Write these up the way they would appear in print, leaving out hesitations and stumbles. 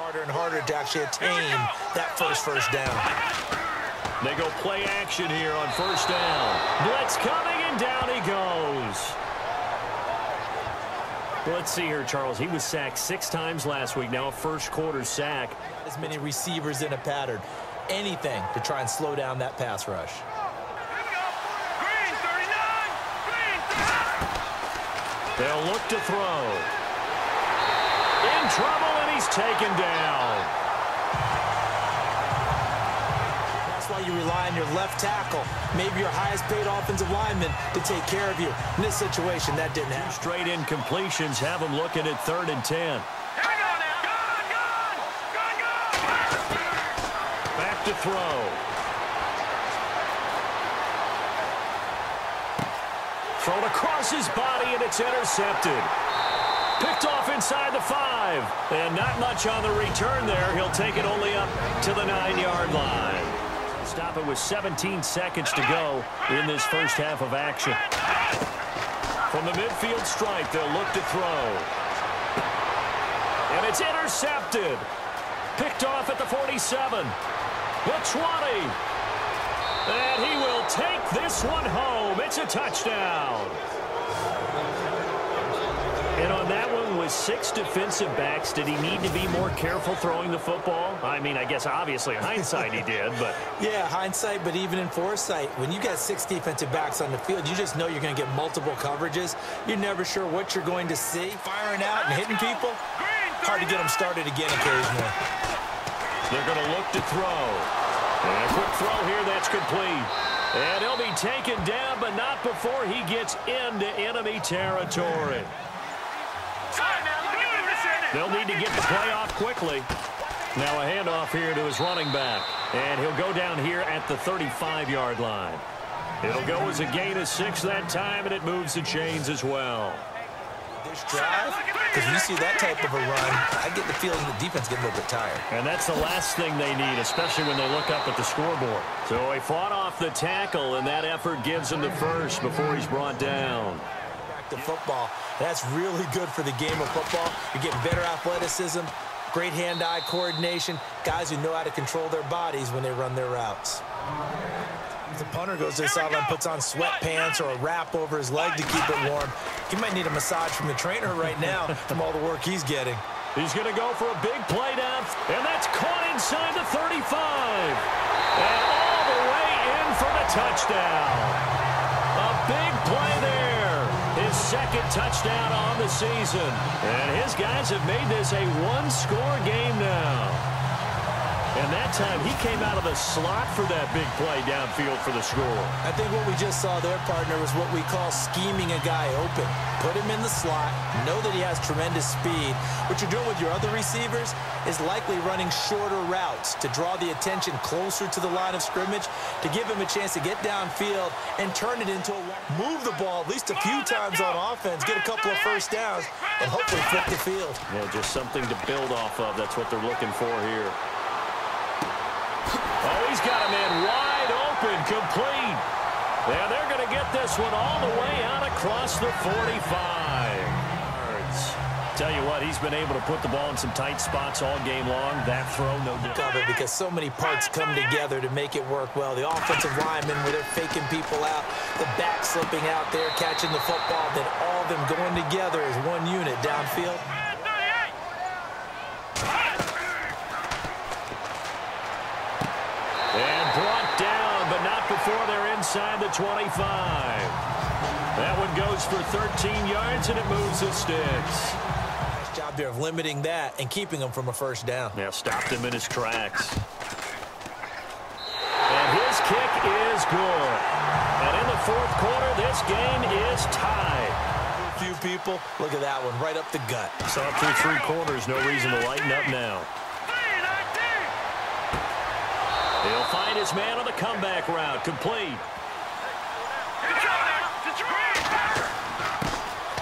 harder and harder to actually attain that first down. They go play action here on first down. Blitz coming, and down he goes. Let's see here, Charles. He was sacked 6 times last week. Now a first-quarter sack. As many receivers in a pattern. Anything to try and slow down that pass rush. They'll look to throw. In trouble, and he's taken down. That's why you rely on your left tackle, maybe your highest-paid offensive lineman, to take care of you. In this situation, that didn't happen. Straight incompletions have him looking at 3rd and 10. Back to throw. Thrown across his body, and it's intercepted. Picked off inside the 5. And not much on the return there. He'll take it only up to the 9-yard line. Stop it with 17 seconds to go in this first half of action. From the midfield stripe, they'll look to throw. And it's intercepted. Picked off at the 47. The 20. And he will take this one home. It's a touchdown. And on that one, with 6 defensive backs, did he need to be more careful throwing the football? I mean, I guess obviously in hindsight he did, but... Yeah, hindsight, but even in foresight, when you got 6 defensive backs on the field, you just know you're going to get multiple coverages. You're never sure what you're going to see. Firing out and hitting people, hard to get them started again occasionally. They're going to look to throw. And a quick throw here, that's complete. And he'll be taken down, but not before he gets into enemy territory. They'll need to get the play off quickly. Now a handoff here to his running back. And he'll go down here at the 35-yard line. It'll go as a gain of 6 that time, and it moves the chains as well. This drive, because when you see that type of a run, I get the feeling the defense gets a little bit tired. And that's the last thing they need, especially when they look up at the scoreboard. So he fought off the tackle, and that effort gives him the first before he's brought down. Back to football. That's really good for the game of football. You're getting better athleticism, great hand-eye coordination, guys who know how to control their bodies when they run their routes. The punter goes to the sideline, puts on sweatpants or a wrap over his leg to keep it warm. He might need a massage from the trainer right now from all the work he's getting. He's going to go for a big play down, and that's caught inside the 35. And all the way in for the touchdown. A big play there. His 2nd touchdown on the season. And his guys have made this a 1-score game now. And that time, he came out of the slot for that big play downfield for the score. I think what we just saw there, partner, was what we call scheming a guy open. Put him in the slot, know that he has tremendous speed. What you're doing with your other receivers is likely running shorter routes to draw the attention closer to the line of scrimmage, to give him a chance to get downfield and turn it into a... Move the ball at least a few times on offense, get a couple of first downs, and hopefully flip the field. Yeah, just something to build off of. That's what they're looking for here. Oh, he's got a man wide open, complete. And they're going to get this one all the way out across the 45. Tell you what, he's been able to put the ball in some tight spots all game long. That throw, no doubt. Because so many parts come together to make it work well. The offensive linemen, where they're faking people out, the back slipping out there, catching the football, then all of them going together as one unit downfield. Brought down, but not before they're inside the 25. That one goes for 13 yards, and it moves the sticks. Nice job there of limiting that and keeping him from a first down. Yeah, stopped him in his tracks. And his kick is good. And in the 4th quarter, this game is tied. A few people, look at that one, right up the gut. Saw it through 3 quarters, no reason to lighten up now. He'll find his man on the comeback route. Complete.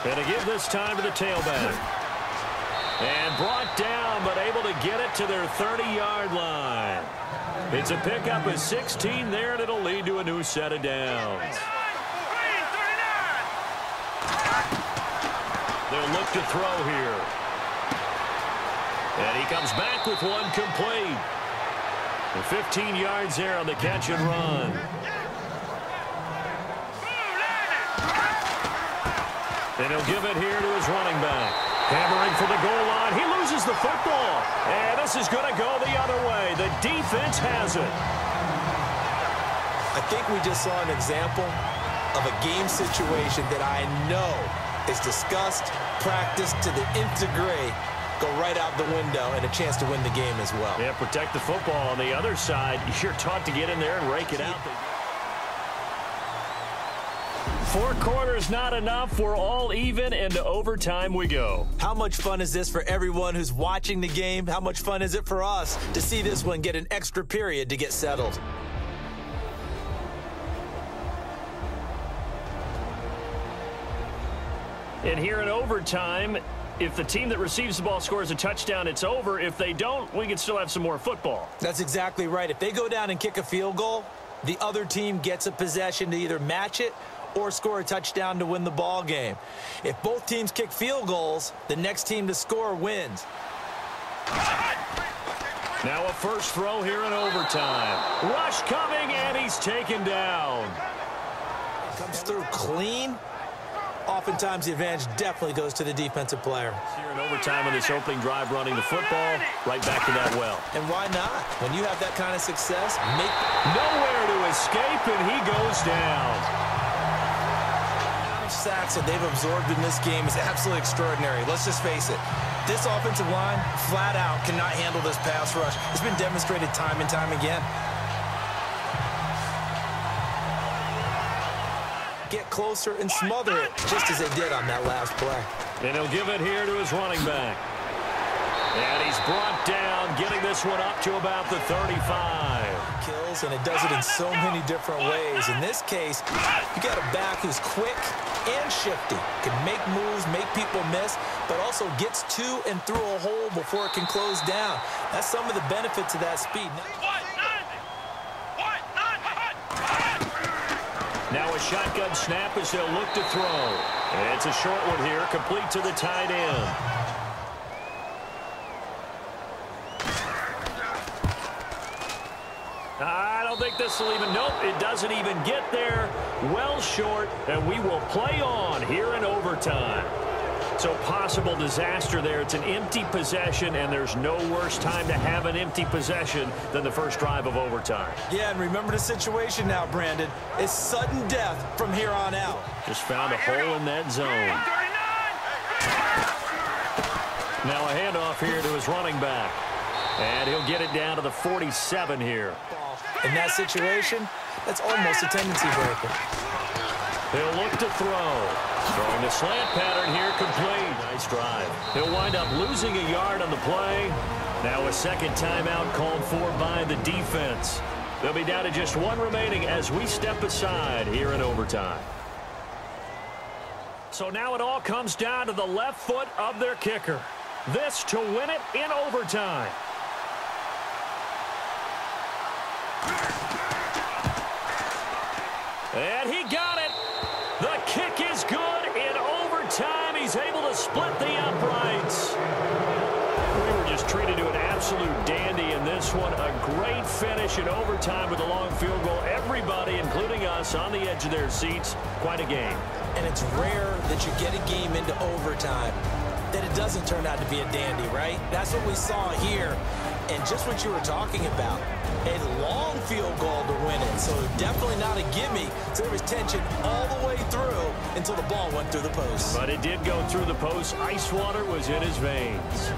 And to give this time to the tailback. And brought down, but able to get it to their 30-yard line. It's a pickup of 16 there, and it'll lead to a new set of downs. They'll look to throw here. And he comes back with one complete. And 15 yards there on the catch and run. And he'll give it here to his running back. Hammering for the goal line. He loses the football. And this is going to go the other way. The defense has it. I think we just saw an example of a game situation that I know is discussed, practiced to the nth degree, go right out the window, and a chance to win the game as well. Yeah, protect the football. On the other side, you're taught to get in there and rake it out. 4 quarters not enough. We're all even, and to overtime we go. How much fun is this for everyone who's watching the game? How much fun is it for us to see this one get an extra period to get settled? And here in overtime, if the team that receives the ball scores a touchdown, it's over. If they don't, we can still have some more football. That's exactly right. If they go down and kick a field goal, the other team gets a possession to either match it or score a touchdown to win the ball game. If both teams kick field goals, the next team to score wins. Now a first throw here in overtime. Rush coming, and he's taken down. Comes through clean. Oftentimes, the advantage definitely goes to the defensive player. Here in overtime on this opening drive running the football, right back to that well. And why not? When you have that kind of success, nowhere to escape, and he goes down. The amount of sacks that they've absorbed in this game is absolutely extraordinary. Let's just face it. This offensive line, flat out, cannot handle this pass rush. It's been demonstrated time and time again. Get closer and smother it, just as they did on that last play. And he'll give it here to his running back. And he's brought down, getting this one up to about the 35. Kills, and it does it in so many different ways. In this case, you got a back who's quick and shifty, can make moves, make people miss, but also gets to and through a hole before it can close down. That's some of the benefits of that speed. Now a shotgun snap as they'll look to throw. And it's a short one here, complete to the tight end. I don't think this will even, nope, it doesn't even get there. Well short, and we will play on here in overtime. So possible disaster there. It's an empty possession, and there's no worse time to have an empty possession than the first drive of overtime. Yeah, and remember the situation now, Brandon. It's sudden death from here on out. Just found a hole in that zone. Now a handoff here to his running back. And he'll get it down to the 47 here. In that situation, that's almost a tendency breaker. He'll look to throw. Throwing the slant pattern here, complete. Nice drive. He'll wind up losing a yard on the play. Now a second timeout called for by the defense. They'll be down to just one remaining as we step aside here in overtime. So now it all comes down to the left foot of their kicker. This to win it in overtime. And he got it. The kick is good in overtime. He's able to split the uprights. We were just treated to an absolute dandy in this one. A great finish in overtime with a long field goal. Everybody, including us, on the edge of their seats. Quite a game. And it's rare that you get a game into overtime that it doesn't turn out to be a dandy, right? That's what we saw here. And just what you were talking about, a long field goal to win it. So definitely not a gimme. So there was tension all the way through until the ball went through the post. But it did go through the post. Ice water was in his veins.